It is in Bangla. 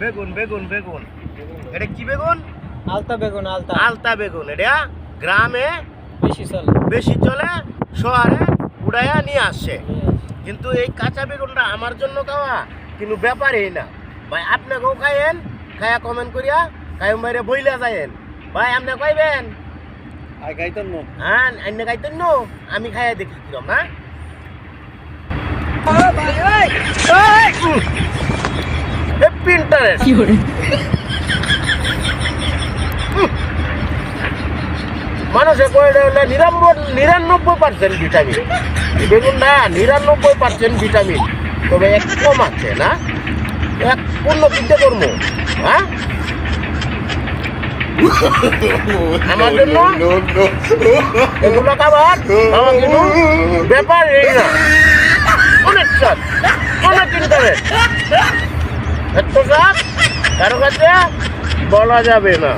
বেগুন বেগুন বেগুন, এটা কি বেগুন? আলতা বেগুন। আলতা আলতা বেগুন। এটা গ্রামে বেশি চলে। বেশি চলে, শহরে উড়াইয়া নিয়ে আসছে। কিন্তু এই কাঁচা বেগুনটা আমার জন্য খাওয়া কিন্তু ব্যাপারই না ভাই। আপনাকেও খাইয়েন, খাইয়া কমেন্ট করিয়া খাই বাইরে বইলা যাইয়েন ভাই। আপনি খাইবেন? আর খাইতেন না? হ্যাঁ, আইনে খাইতেন না, আমি খাইয়া দেখি কিরম না। পিন্টারেস্ট মানুষে কয়ে 99% ভিটামিন বেগুন না, 99% ভিটামিন। তবে এক কম আছে না, এক পূর্ণ চিন্তা করবো। হ্যাঁ, আমার জন্য এগুলো খাবার আমার কিন্তু ব্যাপার এই না। অনেক স্বাদ, অনেক ইন্টারেস্ট, এত স্বাদ কারো কাছে বলা যাবে না।